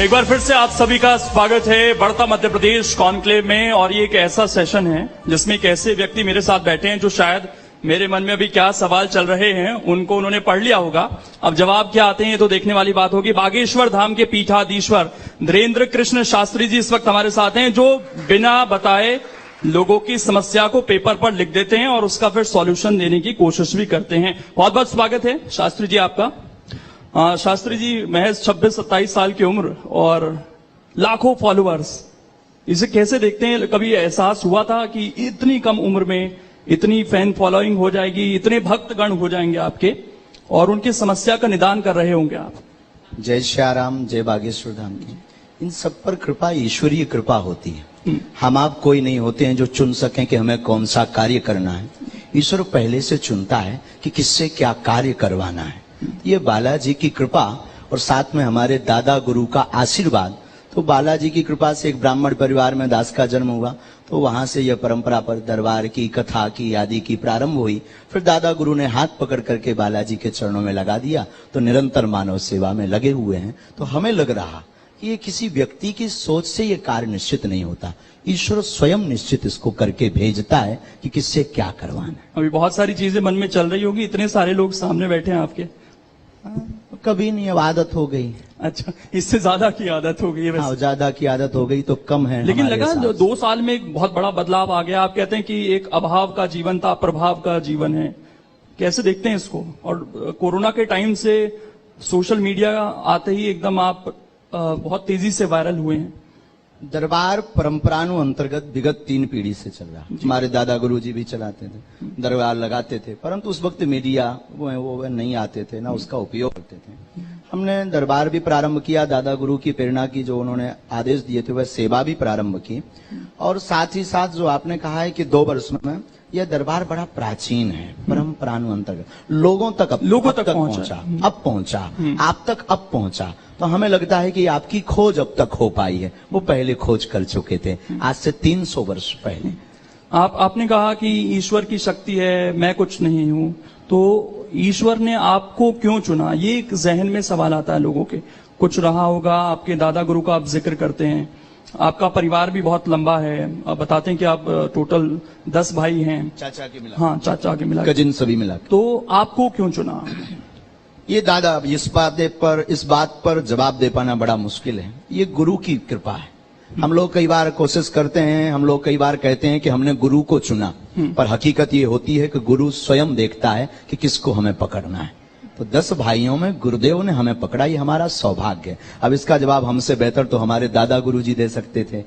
एक बार फिर से आप सभी का स्वागत है बढ़ता मध्य प्रदेश कॉन्क्लेव में। और ये एक ऐसा सेशन है जिसमें एक ऐसे व्यक्ति मेरे साथ बैठे हैं जो शायद मेरे मन में अभी क्या सवाल चल रहे हैं उनको उन्होंने पढ़ लिया होगा। अब जवाब क्या आते हैं ये तो देखने वाली बात होगी। बागेश्वर धाम के पीठाधीश्वर धीरेन्द्र कृष्ण शास्त्री जी इस वक्त हमारे साथ हैं, जो बिना बताए लोगों की समस्या को पेपर पर लिख देते हैं और उसका फिर सॉल्यूशन देने की कोशिश भी करते हैं। बहुत बहुत स्वागत है शास्त्री जी आपका। शास्त्री जी महज 26-27 साल की उम्र और लाखों फॉलोअर्स, इसे कैसे देखते हैं? कभी एहसास हुआ था कि इतनी कम उम्र में इतनी फैन फॉलोइंग हो जाएगी, इतने भक्तगण हो जाएंगे आपके और उनकी समस्या का निदान कर रहे होंगे आप? जय श्याराम, जय बागेश्वर धाम की। इन सब पर कृपा ईश्वरीय कृपा होती है। हम आप कोई नहीं होते हैं जो चुन सकें कि हमें कौन सा कार्य करना है। ईश्वर पहले से चुनता है कि किससे क्या कार्य करवाना है। ये बालाजी की कृपा और साथ में हमारे दादा गुरु का आशीर्वाद। तो बालाजी की कृपा से एक ब्राह्मण परिवार में दास का जन्म हुआ, तो वहां से यह परंपरा पर दरबार की, कथा की, आदि की प्रारंभ हुई। फिर दादा गुरु ने हाथ पकड़ करके बालाजी के चरणों में लगा दिया, तो निरंतर मानव सेवा में लगे हुए हैं। तो हमें लग रहा कि ये किसी व्यक्ति की सोच से ये कार्य निश्चित नहीं होता, ईश्वर स्वयं निश्चित इसको करके भेजता है कि किससे क्या करवाना है। अभी बहुत सारी चीजें मन में चल रही होगी, इतने सारे लोग सामने बैठे हैं आपके। कभी नहीं, अब आदत हो गई। अच्छा, इससे ज्यादा की आदत हो गई है? हाँ, ज्यादा की आदत हो गई तो कम है। लेकिन लगा 2 साल में एक बहुत बड़ा बदलाव आ गया। आप कहते हैं कि एक अभाव का जीवन था, प्रभाव का जीवन है। कैसे देखते हैं इसको? और कोरोना के टाइम से सोशल मीडिया आते ही एकदम आप बहुत तेजी से वायरल हुए हैं। दरबार परंपरानु अंतर्गत विगत 3 पीढ़ी से चल रहा। हमारे दादा गुरुजी भी चलाते थे, दरबार लगाते थे, परंतु उस वक्त मीडिया वो नहीं आते थे, ना उसका उपयोग करते थे। हमने दरबार भी प्रारंभ किया, दादा गुरु की प्रेरणा की, जो उन्होंने आदेश दिए थे वह सेवा भी प्रारंभ की। और साथ ही साथ जो आपने कहा है कि 2 वर्ष में यह दरबार बड़ा प्राचीन है, परंपरानु अंतर्गत लोगों तक पहुंचा, अब पहुंचा, आप तक अब पहुंचा। तो हमें लगता है कि आपकी खोज अब तक हो पाई है, वो पहले खोज कर चुके थे आज से 300 वर्ष पहले। आपने कहा कि ईश्वर की शक्ति है, मैं कुछ नहीं हूं, तो ईश्वर ने आपको क्यों चुना? ये एक जहन में सवाल आता है लोगों के। कुछ रहा होगा, आपके दादा गुरु का आप जिक्र करते हैं, आपका परिवार भी बहुत लंबा है, आप बताते हैं कि आप टोटल 10 भाई हैं, चाचा के मिला। हाँ, चाचा के मिला, कजिन सभी मिला। तो आपको क्यों चुना? ये दादा, इस बात पर जवाब दे पाना बड़ा मुश्किल है। ये गुरु की कृपा है। हम लोग कई बार कोशिश करते हैं, हम लोग कई बार कहते हैं कि हमने गुरु को चुना, पर हकीकत ये होती है कि गुरु स्वयं देखता है कि किसको हमें पकड़ना है। तो 10 भाइयों में गुरुदेव ने हमें पकड़ा, ये हमारा सौभाग्य है। अब इसका जवाब हमसे बेहतर तो हमारे दादा गुरुजी दे सकते थे,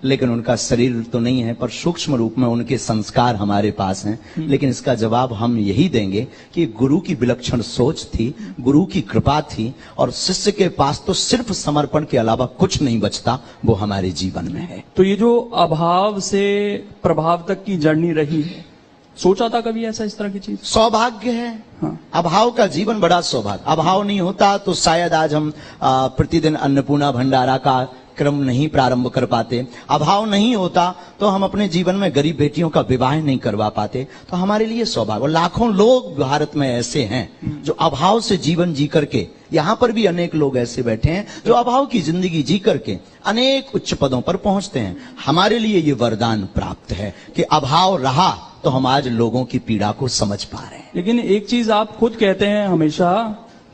लेकिन उनका शरीर तो नहीं है, पर सूक्ष्म रूप में उनके संस्कार हमारे पास हैं। लेकिन इसका जवाब हम यही देंगे कि गुरु की विलक्षण सोच थी, गुरु की कृपा थी, और शिष्य के पास तो सिर्फ समर्पण के अलावा कुछ नहीं बचता, वो हमारे जीवन में है। तो ये जो अभाव से प्रभाव तक की जर्नी रही है, सोचा था कभी ऐसा, इस तरह की चीज? सौभाग्य है। हाँ। अभाव का जीवन बड़ा सौभाग्य। अभाव नहीं होता तो शायद आज हम प्रतिदिन अन्नपूर्णा भंडारा का क्रम नहीं प्रारंभ कर पाते। अभाव नहीं होता तो हम अपने जीवन में गरीब बेटियों का विवाह नहीं करवा पाते। तो हमारे लिए सौभाग्य। और लाखों लोग भारत में ऐसे हैं जो अभाव से जीवन जी करके, यहाँ पर भी अनेक लोग ऐसे बैठे हैं जो अभाव की जिंदगी जी करके अनेक उच्च पदों पर पहुंचते हैं। हमारे लिए ये वरदान प्राप्त है कि अभाव रहा तो हम आज लोगों की पीड़ा को समझ पा रहे हैं। लेकिन एक चीज आप खुद कहते हैं हमेशा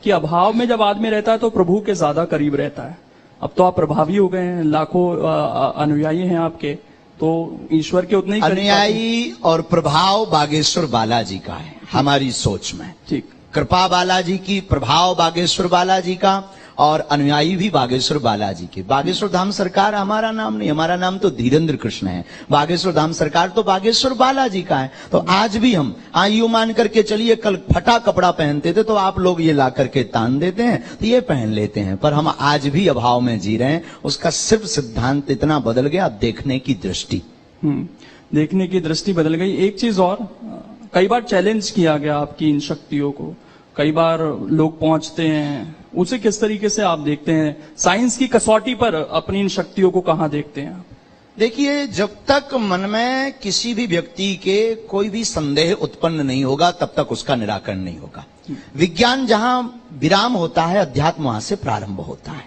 कि अभाव में जब आदमी रहता है तो प्रभु के ज्यादा करीब रहता है। अब तो आप प्रभावी हो गए हैं, लाखों अनुयायी हैं आपके, तो ईश्वर के उतने ही अनुयायी और प्रभाव बागेश्वर बालाजी का है हमारी सोच में। ठीक, कृपा बालाजी की, प्रभाव बागेश्वर बालाजी का, और अनुयायी भी बागेश्वर बालाजी के। बागेश्वर धाम सरकार हमारा नाम नहीं, हमारा नाम तो धीरेन्द्र कृष्ण है। बागेश्वर धाम सरकार तो बागेश्वर बालाजी का है। तो आज भी हम यूं मान करके चलिए, कल फटा कपड़ा पहनते थे तो आप लोग ये ला करके तान देते हैं तो ये पहन लेते हैं, पर हम आज भी अभाव में जी रहे हैं। उसका सिर्फ सिद्धांत इतना बदल गया, देखने की दृष्टि। देखने की दृष्टि बदल गई। एक चीज और, कई बार चैलेंज किया गया आपकी इन शक्तियों को, कई बार लोग पहुंचते हैं, उसे किस तरीके से आप देखते हैं? साइंस की कसौटी पर अपनी इन शक्तियों को कहां देखते हैं आप? देखिए, जब तक मन में किसी भी व्यक्ति के कोई भी संदेह उत्पन्न नहीं होगा तब तक उसका निराकरण नहीं होगा। विज्ञान जहां विराम होता है, अध्यात्म वहां से प्रारंभ होता है।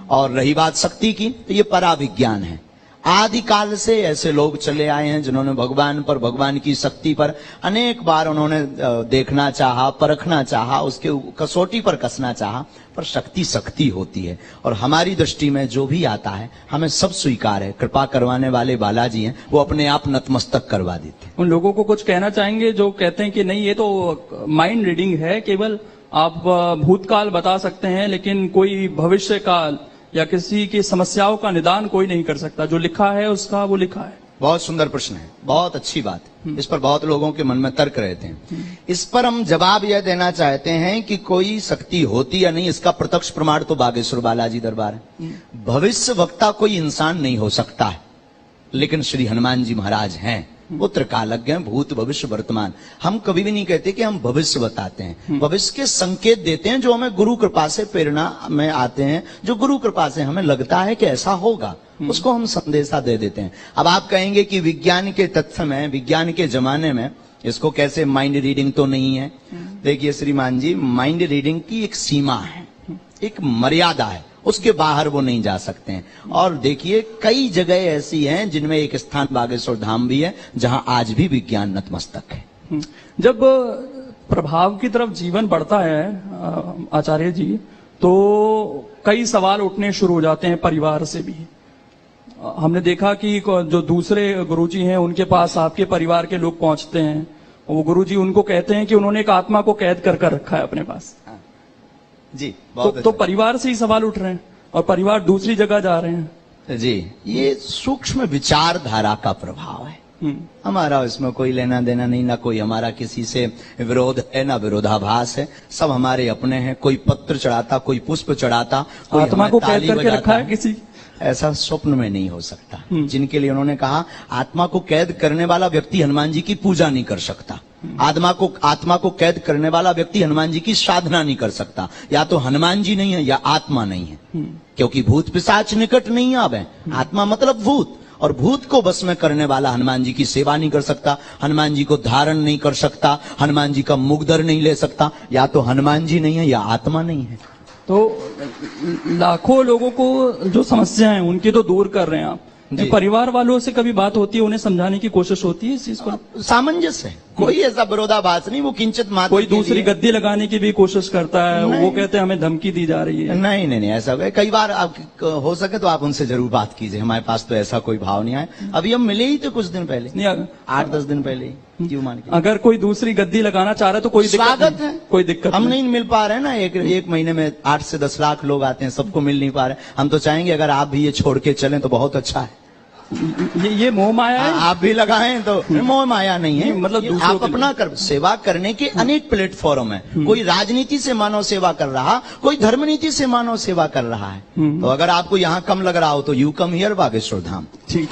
और रही बात शक्ति की, तो ये पराविज्ञान है। आदि काल से ऐसे लोग चले आए हैं जिन्होंने भगवान पर, भगवान की शक्ति पर अनेक बार उन्होंने देखना चाहा, परखना चाहा, उसके कसौटी पर कसना चाहा, पर शक्ति शक्ति होती है। और हमारी दृष्टि में जो भी आता है हमें सब स्वीकार है। कृपा करवाने वाले बालाजी हैं, वो अपने आप नतमस्तक करवा देते हैं। उन लोगों को कुछ कहना चाहेंगे जो कहते हैं कि नहीं ये तो माइंड रीडिंग है, केवल आप भूतकाल बता सकते हैं लेकिन कोई भविष्य काल या किसी की समस्याओं का निदान कोई नहीं कर सकता, जो लिखा है उसका वो लिखा है। बहुत सुंदर प्रश्न है, बहुत अच्छी बात है। इस पर बहुत लोगों के मन में तर्क रहते हैं। इस पर हम जवाब यह देना चाहते हैं कि कोई शक्ति होती या नहीं, इसका प्रत्यक्ष प्रमाण तो बागेश्वर बालाजी दरबार है। भविष्य वक्ता कोई इंसान नहीं हो सकता है, लेकिन श्री हनुमान जी महाराज हैं। वो त्रिकालज्ञ हैं, भूत भविष्य वर्तमान। हम कभी भी नहीं कहते कि हम भविष्य बताते हैं, भविष्य के संकेत देते हैं जो हमें गुरु कृपा से प्रेरणा में आते हैं, जो गुरु कृपा से हमें लगता है कि ऐसा होगा, उसको हम संदेशा दे देते हैं। अब आप कहेंगे कि विज्ञान के तथ्य में, विज्ञान के जमाने में इसको कैसे माइंड रीडिंग तो नहीं है। देखिए श्रीमान जी, माइंड रीडिंग की एक सीमा है, एक मर्यादा है, उसके बाहर वो नहीं जा सकते हैं। और देखिए कई जगह ऐसी हैं जिनमें एक स्थान बागेश्वर धाम भी है जहां आज भी विज्ञान नतमस्तक है। जब प्रभाव की तरफ जीवन बढ़ता है आचार्य जी, तो कई सवाल उठने शुरू हो जाते हैं परिवार से भी। हमने देखा कि जो दूसरे गुरुजी हैं उनके पास आपके परिवार के लोग पहुंचते हैं, वो गुरुजी उनको कहते हैं कि उन्होंने एक आत्मा को कैद कर रखा है अपने पास। जी, तो परिवार से ही सवाल उठ रहे हैं और परिवार दूसरी जगह जा रहे हैं। जी, ये सूक्ष्म विचारधारा का प्रभाव है। हमारा इसमें कोई लेना देना नहीं, ना कोई हमारा किसी से विरोध है, ना विरोधाभास है, सब हमारे अपने हैं। कोई पत्र चढ़ाता, कोई पुष्प चढ़ाता, कोई आत्मा को कैद करके रखा है किसी, ऐसा स्वप्न में नहीं हो सकता। जिनके लिए उन्होंने कहा आत्मा को कैद करने वाला व्यक्ति हनुमान जी की पूजा नहीं कर सकता, आत्मा को कैद करने वाला व्यक्ति हनुमान जी की साधना नहीं कर सकता। या तो हनुमान जी नहीं है या आत्मा नहीं है, क्योंकि भूत पिशाच निकट नहीं आवे। आत्मा मतलब भूत, और भूत को बस में करने वाला हनुमान जी की सेवा नहीं कर सकता, हनुमान जी को धारण नहीं कर सकता, हनुमान जी का मुग्धर नहीं ले सकता। या तो हनुमान जी नहीं है या आत्मा नहीं है। तो लाखों लोगों को जो समस्या है उनकी तो दूर कर रहे हैं आप। परिवार वालों से कभी बात होती है, उन्हें समझाने की कोशिश होती है इस चीज को? सामंजस्य है, कोई ऐसा विरोधाभास नहीं। वो किंचित मात्र कोई दूसरी गद्दी लगाने की भी कोशिश करता है, वो कहते हैं हमें धमकी दी जा रही है। नहीं नहीं नहीं, ऐसा कई बार आप हो सके तो आप उनसे जरूर बात कीजिए। हमारे पास तो ऐसा कोई भाव नहीं आया। अभी हम मिले ही तो कुछ दिन पहले, 8-10 दिन पहले ही। क्यों मान के अगर कोई दूसरी गद्दी लगाना चाह रहा है तो कोई स्वागत है, कोई दिक्कत हम नहीं मिल पा रहे हैं ना। एक महीने में 8 से 10 लाख लोग आते हैं, सबको मिल नहीं पा रहे। हम तो चाहेंगे अगर आप भी ये छोड़ के चलें तो बहुत अच्छा है। ये मोह माया है। आप भी लगाएं तो मोह माया नहीं है, मतलब आप अपना सेवा करने के अनेक प्लेटफॉर्म है। कोई राजनीति से मानव सेवा कर रहा, कोई धर्म नीति से मानव सेवा कर रहा है। तो अगर आपको यहाँ कम लग रहा हो तो you come here Bageshwar Dham. ठीक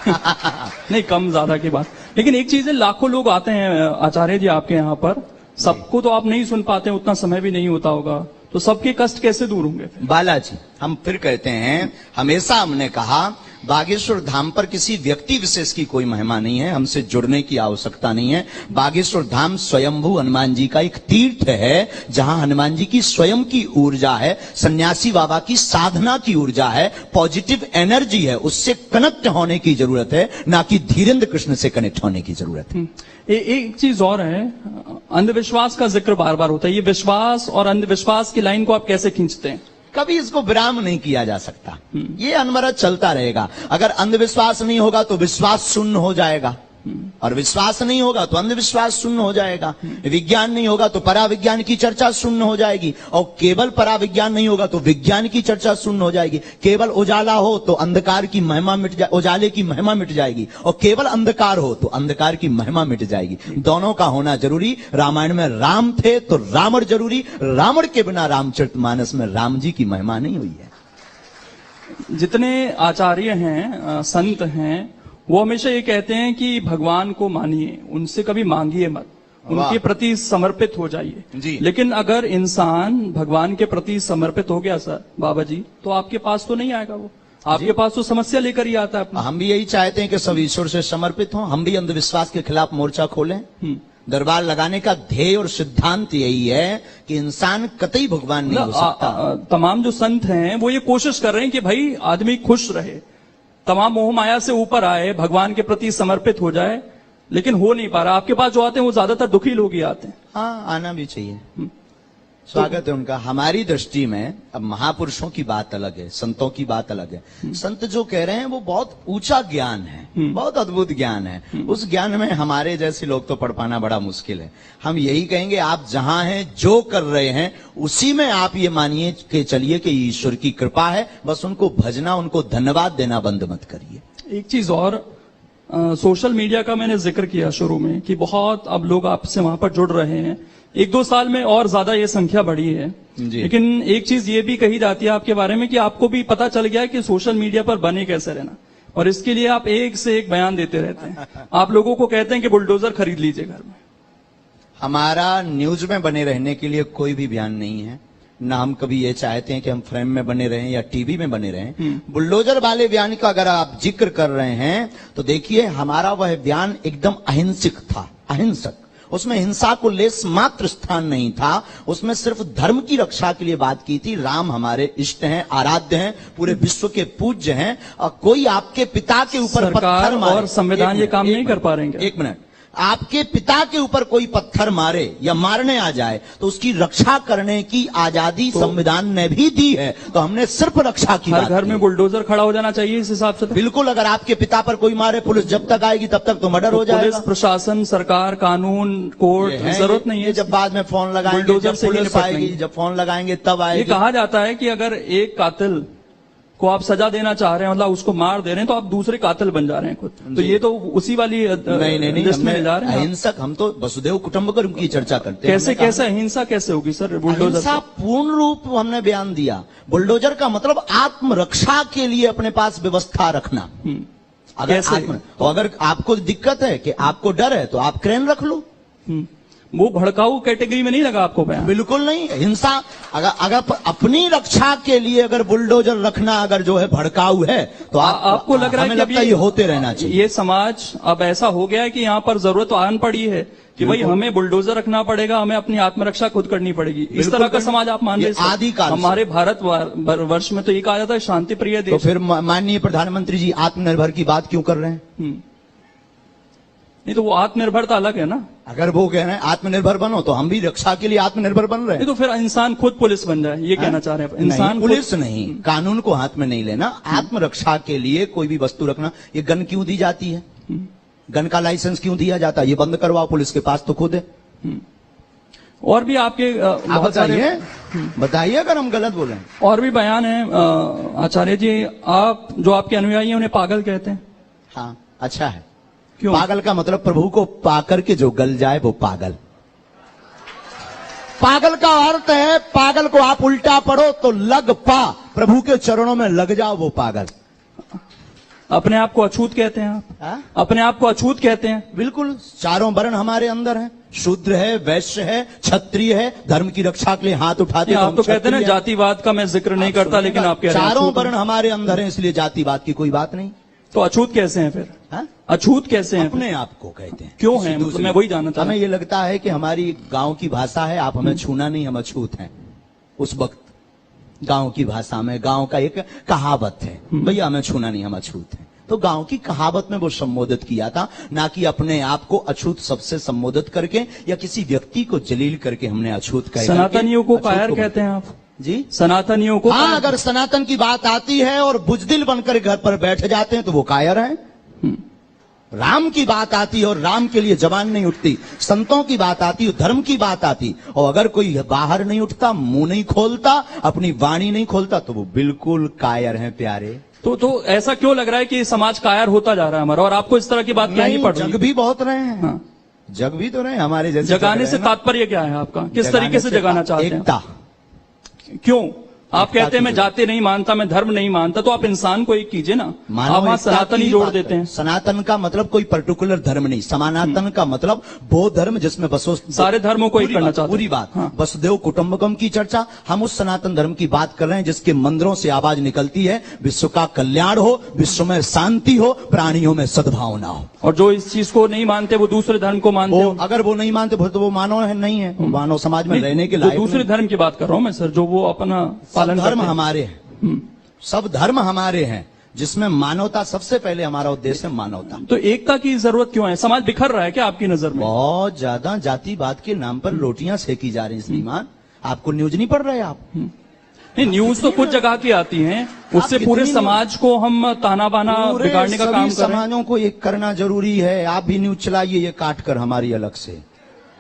नहीं, कम ज्यादा की बात। लेकिन एक चीज है, लाखों लोग आते हैं आचार्य जी आपके यहाँ पर, सबको तो आप नहीं सुन पाते, उतना समय भी नहीं होता होगा, तो सबके कष्ट कैसे दूर होंगे? बालाजी, हम फिर कहते हैं, हमेशा हमने कहा बागेश्वर धाम पर किसी व्यक्ति विशेष की कोई महिमा नहीं है, हमसे जुड़ने की आवश्यकता नहीं है। बागेश्वर धाम स्वयंभू हनुमान जी का एक तीर्थ है, जहां हनुमान जी की स्वयं की ऊर्जा है, सन्यासी बाबा की साधना की ऊर्जा है, पॉजिटिव एनर्जी है। उससे कनेक्ट होने की जरूरत है, ना कि धीरेन्द्र कृष्ण से कनेक्ट होने की जरूरत है। एक चीज और है, अंधविश्वास का जिक्र बार बार होता है। ये विश्वास और अंधविश्वास की लाइन को आप कैसे खींचते हैं? कभी इसको विराम नहीं किया जा सकता, ये अनवरत चलता रहेगा। अगर अंधविश्वास नहीं होगा तो विश्वास शून्य हो जाएगा, और विश्वास नहीं होगा तो अंधविश्वास शून्य हो जाएगा। विज्ञान नहीं होगा तो पराविज्ञान की चर्चा शून्य हो जाएगी, और केवल पराविज्ञान नहीं होगा तो विज्ञान की चर्चा शून्य हो जाएगी। केवल उजाला हो तो अंधकार की महिमा मिट जाए, उजाले की महिमा मिट जाएगी, और केवल अंधकार हो तो अंधकार की महिमा मिट जाएगी। दोनों का होना जरूरी। रामायण में राम थे तो रावण जरूरी, रावण के बिना रामचरितमानस में राम जी की महिमा नहीं हुई है। जितने आचार्य हैं, संत हैं, वो हमेशा ये कहते हैं कि भगवान को मानिए, उनसे कभी मांगिए मत, उनके प्रति समर्पित हो जाइए। लेकिन अगर इंसान भगवान के प्रति समर्पित हो गया सर बाबा जी, तो आपके पास तो नहीं आएगा, वो आपके पास तो समस्या लेकर ही आता है अपना। हम भी यही चाहते हैं कि सब ईश्वर से समर्पित हों, हम भी अंधविश्वास के खिलाफ मोर्चा खोलें। दरबार लगाने का ध्येय और सिद्धांत यही है कि इंसान कतई भगवान नहीं हो सकता। तमाम जो संत हैं वो ये कोशिश कर रहे हैं कि भाई आदमी खुश रहे, तमाम मोह माया से ऊपर आए, भगवान के प्रति समर्पित हो जाए, लेकिन हो नहीं पा रहा। आपके पास जो आते हैं वो ज्यादातर दुखी लोग ही आते हैं। हाँ, आना भी चाहिए, स्वागत है उनका। हमारी दृष्टि में अब महापुरुषों की बात अलग है, संतों की बात अलग है। संत जो कह रहे हैं वो बहुत ऊंचा ज्ञान है, बहुत अद्भुत ज्ञान है। उस ज्ञान में हमारे जैसे लोग तो पढ़ पाना बड़ा मुश्किल है। हम यही कहेंगे आप जहां हैं, जो कर रहे हैं उसी में आप ये मानिए कि चलिए कि ईश्वर की कृपा है, बस उनको भजना, उनको धन्यवाद देना बंद मत करिए। एक चीज और, सोशल मीडिया का मैंने जिक्र किया शुरू में कि बहुत अब लोग आपसे वहां पर जुड़ रहे हैं। 1-2 साल में और ज्यादा ये संख्या बढ़ी है, लेकिन एक चीज ये भी कही जाती है आपके बारे में कि आपको भी पता चल गया है कि सोशल मीडिया पर बने कैसे रहना, और इसके लिए आप एक से एक बयान देते रहते हैं। आप लोगों को कहते हैं कि बुलडोजर खरीद लीजिए घर में। हमारा न्यूज में बने रहने के लिए कोई भी बयान नहीं है, ना हम कभी ये चाहते हैं कि हम फ्रेम में बने रहें या टीवी में बने रहें। बुलडोजर वाले बयान का अगर आप जिक्र कर रहे हैं तो देखिए, हमारा वह बयान एकदम अहिंसक था, अहिंसक। उसमें हिंसा को लेस मात्र स्थान नहीं था, उसमें सिर्फ धर्म की रक्षा के लिए बात की थी। राम हमारे इष्ट हैं, आराध्य हैं, पूरे विश्व के पूज्य हैं, और कोई आपके पिता के ऊपर पत्थर मारे, और संविधान ये काम नहीं कर पा रहे हैं। एक मिनट, आपके पिता के ऊपर कोई पत्थर मारे या मारने आ जाए तो उसकी रक्षा करने की आजादी संविधान ने भी दी है। तो हमने सिर्फ रक्षा की बात की। हर घर में बुलडोजर खड़ा हो जाना चाहिए इस हिसाब से। बिल्कुल, अगर आपके पिता पर कोई मारे, पुलिस जब तक आएगी तब तक तो मर्डर हो जाएगा। पुलिस प्रशासन, सरकार, कानून, कोर्ट, जरूरत नहीं है। जब बाद में फोन लगाएंगे, बुलडोजर से पुलिस आएगी, जब फोन लगाएंगे तब आएगी। ये कहा जाता है कि अगर एक कातिल को आप सजा देना चाह रहे हैं, मतलब उसको मार दे रहे हैं, तो आप दूसरे कातिल बन जा रहे हैं खुद। तो ये तो उसी वाली नहीं, लिस्ट में जा रहे हैं। अहिंसक, हम तो वसुदेव कुटुंबकम की चर्चा करते हैं। कैसे अहिंसा कैसे होगी सर बुलडोजर? अहिंसा पूर्ण रूप हमने बयान दिया। बुलडोजर का मतलब आत्मरक्षा के लिए अपने पास व्यवस्था रखना। अगर आपको दिक्कत है कि आपको डर है तो आप क्रेन रख लो। वो भड़काऊ कैटेगरी में नहीं लगा आपको बयान? बिल्कुल नहीं। हिंसा अगर अपनी रक्षा के लिए अगर बुलडोजर रखना अगर जो है भड़काऊ है तो आपको लग रहा है कि ये होते रहना चाहिए। ये समाज अब ऐसा हो गया है कि यहाँ पर जरूरत आन पड़ी है कि भाई हमें बुलडोजर रखना पड़ेगा, हमें अपनी आत्मरक्षा खुद करनी पड़ेगी। इस तरह का समाज आप मान रहे हैं? आदिकाल हमारे भारत वर्ष में तो ये कहा जाता है शांति प्रिय देश। तो फिर माननीय प्रधानमंत्री जी आत्मनिर्भर की बात क्यों कर रहे हैं? नहीं तो वो आत्मनिर्भरता अलग है ना। अगर वो कह रहे हैं आत्मनिर्भर बनो तो हम भी रक्षा के लिए आत्मनिर्भर बन रहे हैं। नहीं तो फिर इंसान खुद पुलिस बन जाए, ये कहना चाह रहे हैं? इंसान पुलिस नहीं, कानून को हाथ में नहीं लेना। आत्मरक्षा के लिए कोई भी वस्तु रखना। ये गन क्यों दी जाती है? गन का लाइसेंस क्यों दिया जाता है? ये बंद करवाओ, पुलिस के पास तो खुद है। और भी आपके बताइए अगर हम गलत बोले। और भी बयान है आचार्य जी, आप जो आपके अनुयायी हैं उन्हें पागल कहते हैं। हाँ, अच्छा है। क्यों? पागल का मतलब प्रभु को पाकर के जो गल जाए वो पागल। पागल का अर्थ है, पागल को आप उल्टा पढ़ो तो लग पा, प्रभु के चरणों में लग जाओ, वो पागल। अपने आप को अछूत कहते हैं आप? हा? अपने आप को अछूत कहते हैं? बिल्कुल, चारों वर्ण हमारे अंदर हैं। शूद्र है, वैश्य है, क्षत्रिय है, धर्म की रक्षा के लिए हाथ उठाते। आप तो कहते हैं ना जातिवाद का मैं जिक्र नहीं करता, लेकिन आप कह रहे हैं चारों वर्ण हमारे अंदर हैं, इसलिए जातिवाद की कोई बात नहीं। तो अछूत कैसे हैं फिर? हा? अछूत कैसे हैं? अपने आप को कहते हैं। क्यों है? मैं वही जानना चाहता हूं। हमें ये लगता है कि हमारी गांव की भाषा है, आप हमें छूना नहीं, हम अछूत हैं। उस वक्त गांव की भाषा में, गांव का एक कहावत है, भैया हमें छूना नहीं, हम अछूत हैं। तो गांव की कहावत में वो संबोधित किया था, ना कि अपने आप को अछूत सबसे संबोधित करके या किसी व्यक्ति को जलील करके हमने अछूत कहा। सनातनियों को कायर कहते हैं आप जी? सनातनियों को? हाँ, अगर सनातन की बात आती है और बुजदिल बनकर घर पर बैठ जाते हैं तो वो कायर हैं। राम की बात आती है और राम के लिए जबान नहीं उठती, संतों की बात आती है, धर्म की बात आती, और अगर कोई बाहर नहीं उठता, मुंह नहीं खोलता, अपनी वाणी नहीं खोलता, तो वो बिल्कुल कायर हैं प्यारे। तो ऐसा क्यों लग रहा है कि समाज कायर होता जा रहा है हमारा, और आपको इस तरह की बात क्या नहीं पड़ रही? जग भी बहुत रहे हैं। हाँ। जग भी तो रहे हमारे जैसे। जगाने से तात्पर्य क्या है आपका? किस तरीके से जगाना चाहते हैं? एकता। क्यों? आप कहते हैं मैं जाति नहीं मानता, मैं धर्म नहीं मानता, तो आप इंसान को एक कीजिए ना। आप वहां सनातन ही जोड़ देते हैं। सनातन का मतलब कोई पर्टिकुलर धर्म नहीं, समानातन का मतलब वो धर्म जिसमें बसो सारे धर्मों को एक करना चाहते हैं। पूरी बात। हाँ। वसुदेव कुटुंबकम की चर्चा, हम उस सनातन धर्म की बात कर रहे हैं जिसके मंदिरों से आवाज निकलती है विश्व का कल्याण हो, विश्व में शांति हो, प्राणियों में सद्भावना हो। और जो इस चीज को नहीं मानते वो दूसरे धर्म को मानते हो। अगर वो नहीं मानते तो वो मानव है नहीं है, मानव समाज में रहने के लायक दूसरे धर्म की बात कर रहा हूं मैं सर, जो वो अपना पालन धर्म करते हैं। हमारे हैं, सब धर्म हमारे हैं, जिसमें मानवता सबसे पहले हमारा उद्देश्य है मानवता। तो एकता की जरूरत क्यों है? समाज बिखर रहा है क्या आपकी नजर में? बहुत ज्यादा जातिवाद के नाम पर रोटियां सेकी जा रही हैं श्रीमान। आपको न्यूज नहीं पढ़ रहे आप? नहीं, न्यूज तो कुछ जगह की आती हैं, उससे पूरे समाज को हम ताना बाना बिगाड़ने का काम कर रहे हैं। समाजों को एक करना जरूरी है। आप भी न्यूज चलाइए ये काट कर हमारी अलग से।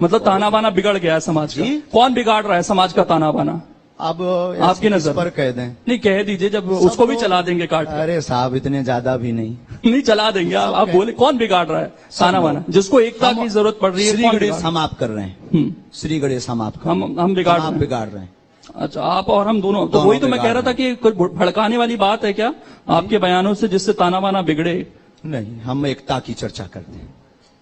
मतलब ताना बाना बिगड़ गया है समाज का। कौन बिगाड़ रहा है समाज का ताना बाना? अब आपकी नजर पर कह दें? नहीं, कह दीजिए, जब उसको भी चला देंगे काट कर। अरे साहब इतने ज्यादा भी नहीं। नहीं चला देंगे आप बोले कौन बिगाड़ रहा है ताना बाना? जिसको एकता की जरूरत पड़ रही है। श्री गणेश हम आप कर रहे हैं, श्री गणेश हम आप हम बिगाड़ रहे हैं। अच्छा, आप और हम दोनों। तो वही तो मैं कह रहा था कि कुछ भड़काने वाली बात है क्या आपके बयानों से जिससे ताना बाना बिगड़े? नहीं, हम एकता की चर्चा करते हैं।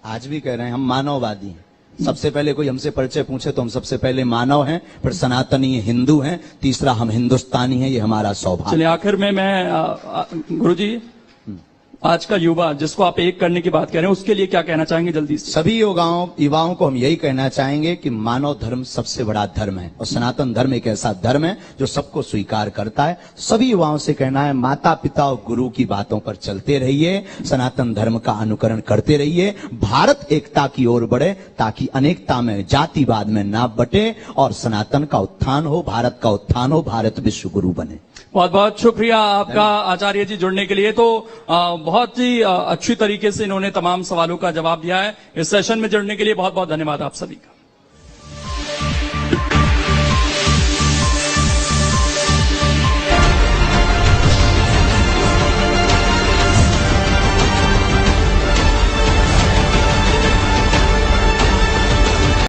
आज भी कह रहे हैं हम मानववादी हैं। सबसे पहले कोई हमसे परिचय पूछे तो हम सबसे पहले मानव हैं, फिर सनातनी हिंदू हैं, तीसरा हम हिंदुस्तानी हैं। ये हमारा सौभाग्य। चलिए आखिर में मैं गुरुजी, आज का युवा जिसको आप एक करने की बात कह रहे हैं, उसके लिए क्या कहना चाहेंगे जल्दी से? सभी युवाओं को हम यही कहना चाहेंगे कि मानव धर्म सबसे बड़ा धर्म है और सनातन धर्म एक ऐसा धर्म है जो सबको स्वीकार करता है। सभी युवाओं से कहना है माता पिता और गुरु की बातों पर चलते रहिए, सनातन धर्म का अनुकरण करते रहिए, भारत एकता की ओर बढ़े ताकि अनेकता में जातिवाद में ना बटे और सनातन का उत्थान हो, भारत का उत्थान हो, भारत विश्व गुरु बने। बहुत बहुत शुक्रिया आपका आचार्य जी जुड़ने के लिए। तो बहुत ही अच्छी तरीके से इन्होंने तमाम सवालों का जवाब दिया है। इस सेशन में जुड़ने के लिए बहुत बहुत धन्यवाद आप सभी का।